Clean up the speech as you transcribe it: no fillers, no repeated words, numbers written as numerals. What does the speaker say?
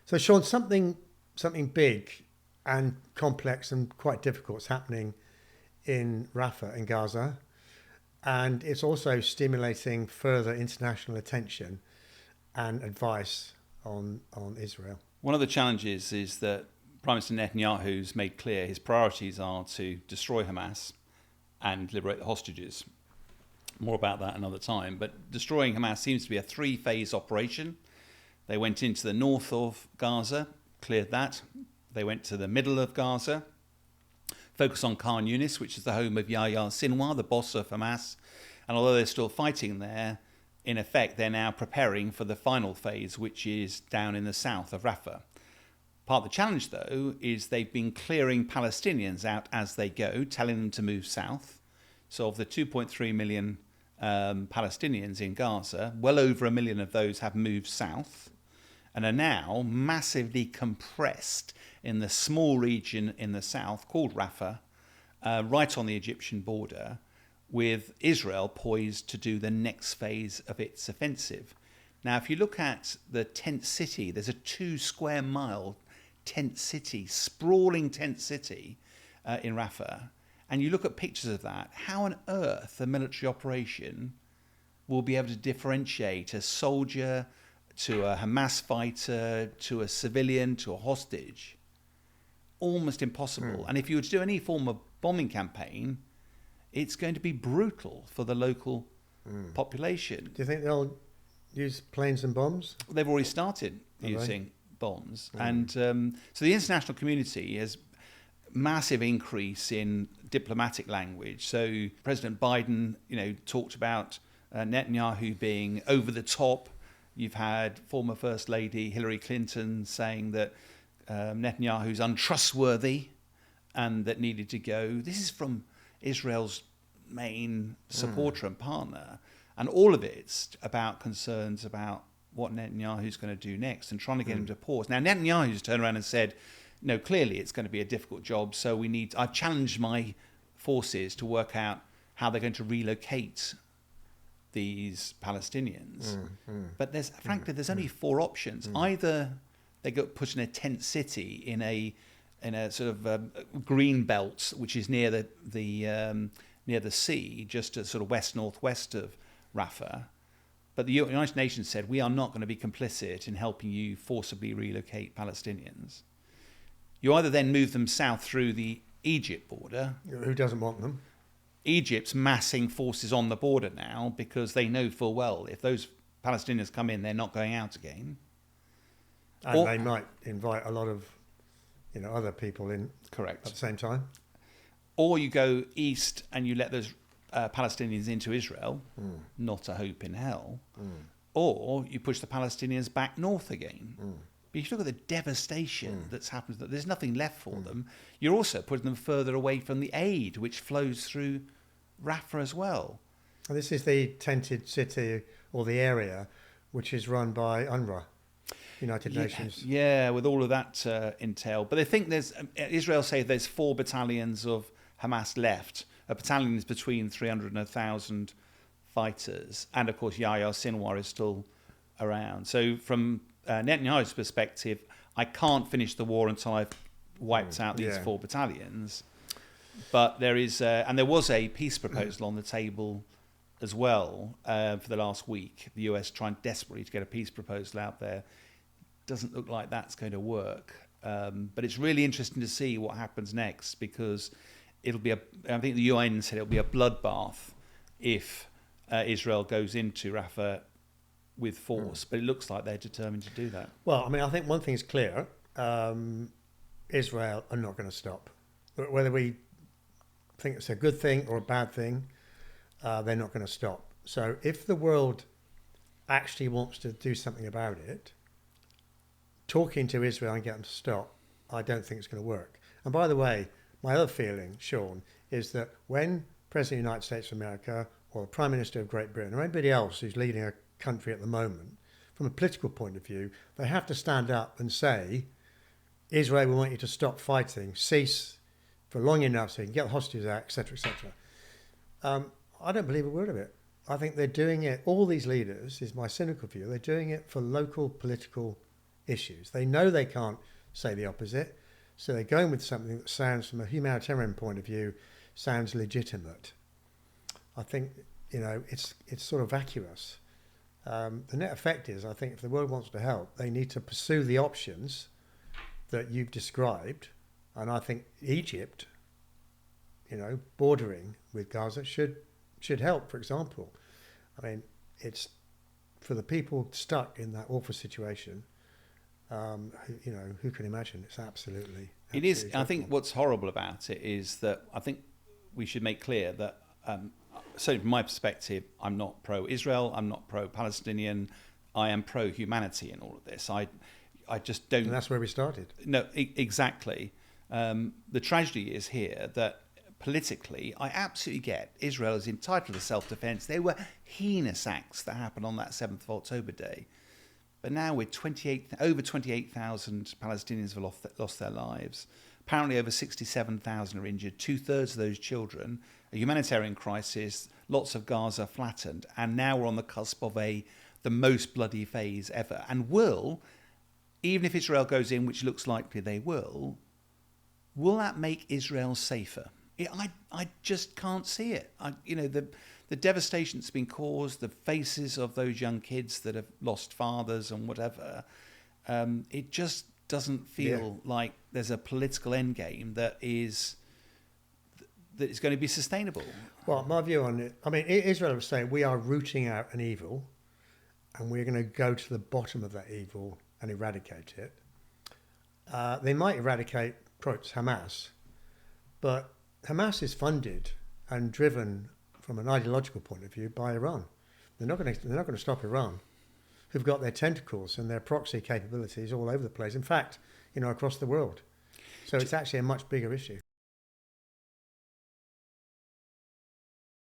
So, Sean, something big and complex and quite difficult is happening in Rafah in Gaza, and it's also stimulating further international attention and advice on Israel. One of the challenges is that Prime Minister Netanyahu's made clear his priorities are to destroy Hamas and liberate the hostages. More about that another time. But destroying Hamas seems to be a three-phase operation. They went into the north of Gaza, cleared that. They went to the middle of Gaza, focused on Khan Yunis, which is the home of Yahya Sinwar, the boss of Hamas. And although they're still fighting there, in effect, they're now preparing for the final phase, which is down in the south of Rafah. Part of the challenge, though, is they've been clearing Palestinians out as they go, telling them to move south. So of the 2.3 million Palestinians in Gaza, well over 1 million of those have moved south and are now massively compressed in the small region in the south called Rafah, right on the Egyptian border, with Israel poised to do the next phase of its offensive. Now, if you look at the tent city, there's a 2 square mile tent city, sprawling tent city in Rafah, and you look at pictures of that, how on earth a military operation will be able to differentiate a soldier to a Hamas fighter, to a civilian, to a hostage? Almost impossible. And if you were to do any form of bombing campaign, it's going to be brutal for the local population. Do you think they'll use planes and bombs? They've already started using bombs. And so the international community has massive increase in diplomatic language. So President Biden, talked about Netanyahu being over the top. You've had former First Lady Hillary Clinton saying that Netanyahu's untrustworthy and that needed to go. This is from Israel's main supporter and partner. And all of it's about concerns about what Netanyahu's going to do next and trying to get him to pause. Now, Netanyahu's turned around and said, no, clearly it's going to be a difficult job, so I've challenged my forces to work out how they're going to relocate these Palestinians. But frankly, there's only 4 options. Either they get put in a tent city in a sort of green belt, which is near the sea, just to sort of west-northwest of Rafah. But the United Nations said, we are not going to be complicit in helping you forcibly relocate Palestinians. You either then move them south through the Egypt border. Who doesn't want them? Egypt's massing forces on the border now because they know full well if those Palestinians come in, they're not going out again. And they might invite a lot of other people in. Correct. At the same time. Or you go east and you let those Palestinians into Israel, not a hope in hell. Or you push the Palestinians back north again. But if you look at the devastation that's happened, that there's nothing left for them, you're also putting them further away from the aid which flows through Rafah as well. And this is the tented city or the area which is run by UNRWA, United Nations. Yeah, with all of that entail. But they think Israel say there's 4 battalions of Hamas left. A battalion is between 300 and 1,000 fighters. And of course, Yahya Sinwar is still around. So from Netanyahu's perspective, I can't finish the war until I've wiped out these 4 battalions. But there is, and there was a peace proposal on the table as well for the last week. The US trying desperately to get a peace proposal out there. Doesn't look like that's going to work. But it's really interesting to see what happens next, because it'll be I think the UN said it'll be a bloodbath if Israel goes into Rafah with force, but it looks like they're determined to do that. Well, I mean, I think one thing is clear. Israel are not going to stop. Whether we think it's a good thing or a bad thing, they're not going to stop. So if the world actually wants to do something about it, talking to Israel and get them to stop, I don't think it's going to work. And by the way, my other feeling, Sean, is that when President of the United States of America or the Prime Minister of Great Britain or anybody else who's leading a country at the moment, from a political point of view, they have to stand up and say, Israel, we want you to stop fighting, cease for long enough so you can get the hostages out, etc., etc. I don't believe a word of it. I think they're doing it, all these leaders, is my cynical view, they're doing it for local political issues. They know they can't say the opposite, so they're going with something that sounds, from a humanitarian point of view, sounds legitimate. I think, it's sort of vacuous. The net effect is, I think, if the world wants to help, they need to pursue the options that you've described, and I think Egypt, bordering with Gaza should help. For example, I mean, it's for the people stuck in that awful situation. Who can imagine? It's absolutely it is. dreadful. I think what's horrible about it is that I think we should make clear that. So from my perspective, I'm not pro-Israel, I'm not pro-Palestinian, I am pro-humanity in all of this. I just don't... And that's where we started. No, exactly. The tragedy is here that politically, I absolutely get Israel is entitled to self-defense. There were heinous acts that happened on that 7th of October day. But now with over 28,000 Palestinians have lost their lives. Apparently over 67,000 are injured, 2/3 of those children, a humanitarian crisis, lots of Gaza flattened, and now we're on the cusp of the most bloody phase ever. And even if Israel goes in, which looks likely they will that make Israel safer? I just can't see it. The devastation that's been caused, the faces of those young kids that have lost fathers and whatever, it just doesn't feel like there's a political end game that is going to be sustainable. Well, my view on it, I mean, Israel was saying we are rooting out an evil and we're going to go to the bottom of that evil and eradicate it. They might eradicate Hamas, but Hamas is funded and driven from an ideological point of view by Iran. They're not going to stop Iran, who've got their tentacles and their proxy capabilities all over the place. In fact, across the world. So it's actually a much bigger issue.